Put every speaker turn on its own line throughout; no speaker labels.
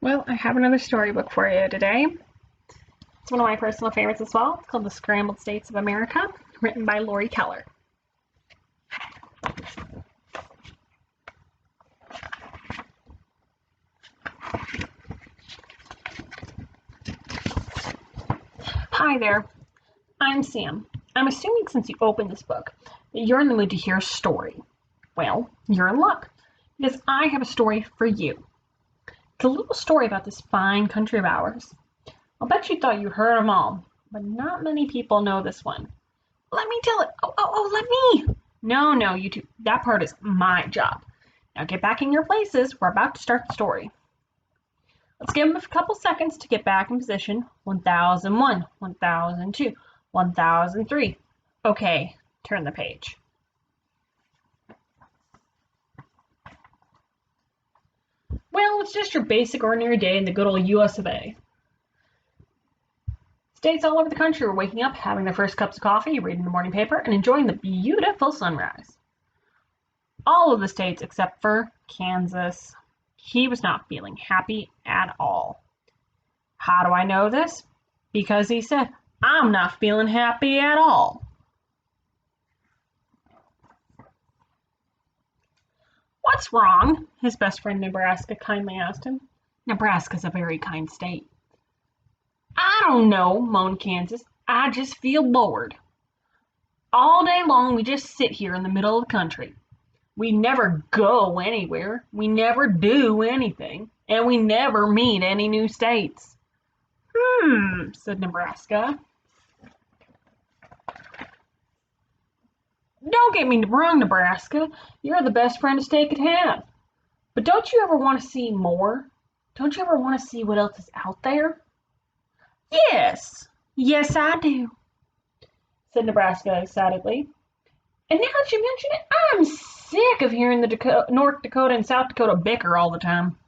Well, I have another storybook for you today. It's one of my personal favorites as well. It's called The Scrambled States of America, written by Laurie Keller. Hi there, I'm Sam. I'm assuming since you opened this book that you're in the mood to hear a story. Well, you're in luck, because I have a story for you. It's a little story about this fine country of ours. I'll bet you thought you heard them all, but not many people know this one. Let me tell it. Let me. No, you two. That part is my job. Now get back in your places. We're about to start the story. Let's give them a couple seconds to get back in position. 1001, 1002, 1003. Okay, turn the page. Well, it's just your basic ordinary day in the good old US of A. States all over the country were waking up, having their first cups of coffee, reading the morning paper, and enjoying the beautiful sunrise. All of the states except for Kansas. He was not feeling happy at all. How do I know this? Because he said, "I'm not feeling happy at all." "What's wrong?" his best friend Nebraska kindly asked him. Nebraska's a very kind state. "I don't know," moaned Kansas. "I just feel bored. All day long we just sit here in the middle of the country. We never go anywhere, we never do anything, and we never meet any new states." Said Nebraska. "Don't get me wrong, Nebraska. You're the best friend a state could have. But don't you ever want to see more? Don't you ever want to see what else is out there?" Yes, I do," said Nebraska excitedly. "And now that you mention it, I'm sick of hearing the North Dakota and South Dakota bicker all the time."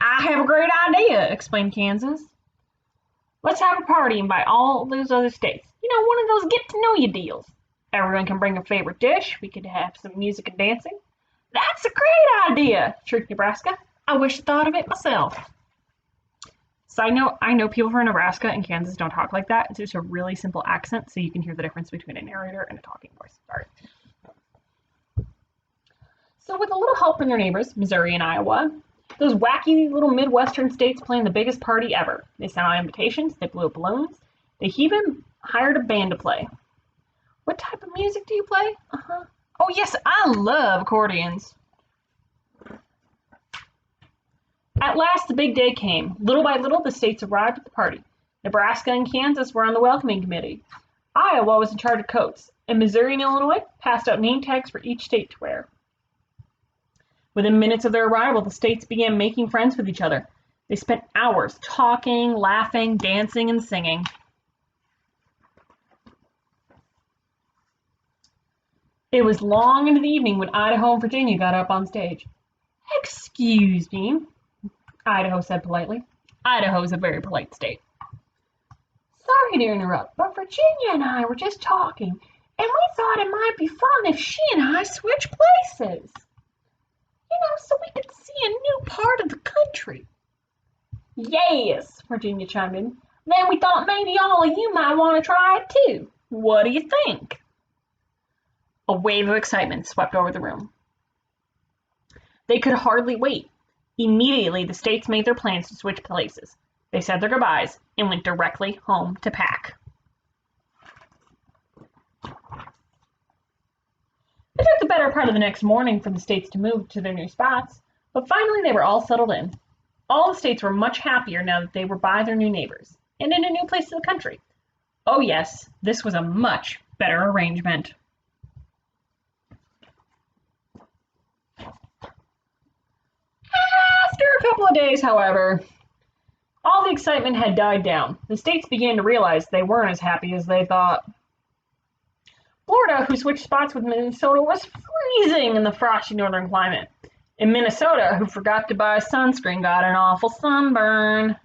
"I have a great idea," explained Kansas. "Let's have a party and invite all those other states. One of those get-to-know-you deals. Everyone can bring a favorite dish. We could have some music and dancing." "That's a great idea," shrieked Nebraska. "I wish I thought of it myself." Side note, I know people from Nebraska and Kansas don't talk like that. It's just a really simple accent, so you can hear the difference between a narrator and a talking voice. Sorry. So with a little help from their neighbors, Missouri and Iowa, those wacky little Midwestern states planned the biggest party ever. They sent out invitations, they blew up balloons, they even hired a band to play. "What type of music do you play?" "Oh yes, I love accordions." At last the big day came. Little by little the states arrived at the party. Nebraska and Kansas were on the welcoming committee. Iowa was in charge of coats, and Missouri and Illinois passed out name tags for each state to wear. Within minutes of their arrival, the states began making friends with each other. They spent hours talking, laughing, dancing, and singing. It was long into the evening when Idaho and Virginia got up on stage. "Excuse me," Idaho said politely. Idaho is a very polite state. "Sorry to interrupt, but Virginia and I were just talking, and we thought it might be fun if she and I switched places. So we could see a new part of the country." "Yes," Virginia chimed in. "Then we thought maybe all of you might want to try it too. What do you think?" A wave of excitement swept over the room. They could hardly wait. Immediately, the states made their plans to switch places. They said their goodbyes and went directly home to pack. It took the better part of the next morning for the states to move to their new spots, but finally they were all settled in. All the states were much happier now that they were by their new neighbors and in a new place in the country. Oh yes, this was a much better arrangement. After a couple of days, however, all the excitement had died down. The states began to realize they weren't as happy as they thought. Florida, who switched spots with Minnesota, was freezing in the frosty northern climate. And Minnesota, who forgot to buy sunscreen, got an awful sunburn.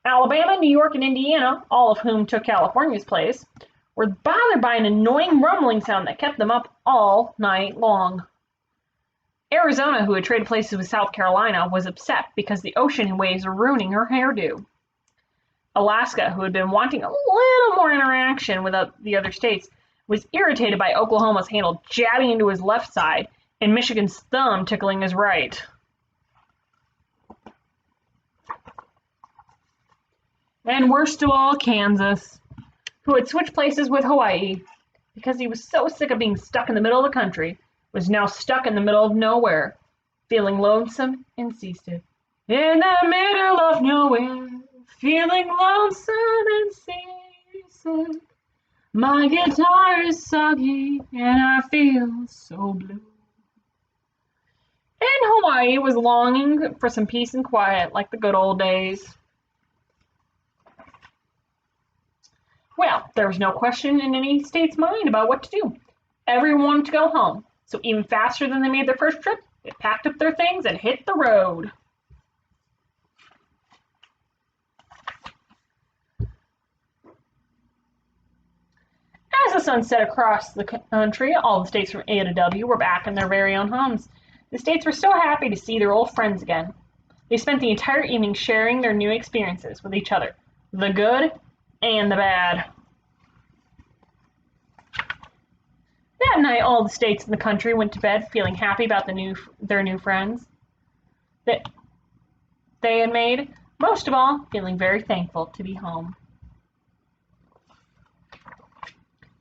Alabama, New York, and Indiana, all of whom took California's place, were bothered by an annoying rumbling sound that kept them up all night long. Arizona, who had traded places with South Carolina, was upset because the ocean waves were ruining her hairdo. Alaska, who had been wanting a little more interaction with the other states, was irritated by Oklahoma's handle jabbing into his left side and Michigan's thumb tickling his right. And worst of all, Kansas, who had switched places with Hawaii because he was so sick of being stuck in the middle of the country, was now stuck in the middle of nowhere, feeling lonesome and seasick. In the middle of nowhere, feeling lonesome and seasick. My guitar is soggy and I feel so blue. And Hawaii was longing for some peace and quiet like the good old days. Well, there was no question in any state's mind about what to do. Everyone wanted to go home, so even faster than they made their first trip, they packed up their things and hit the road. As the sun set across the country, all the states from A to W were back in their very own homes. The states were so happy to see their old friends again. They spent the entire evening sharing their new experiences with each other, the good and the bad. That night, all the states in the country went to bed feeling happy about their new friends that they had made, most of all, feeling very thankful to be home.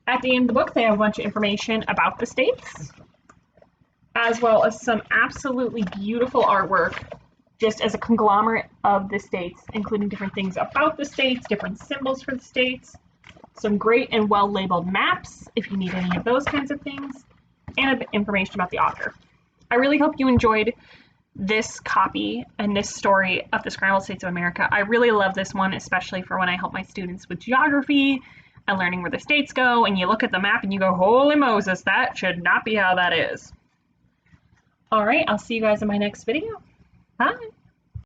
At the end of the book, they have a bunch of information about the states, as well as some absolutely beautiful artwork, just as a conglomerate of the states, including different things about the states, different symbols for the states, some great and well-labeled maps, if you need any of those kinds of things, and a bit of information about the author. I really hope you enjoyed this copy and this story of the Scrambled States of America. I really love this one, especially for when I help my students with geography and learning where the states go, and you look at the map and you go, holy Moses, that should not be how that is. All right, I'll see you guys in my next video. Bye.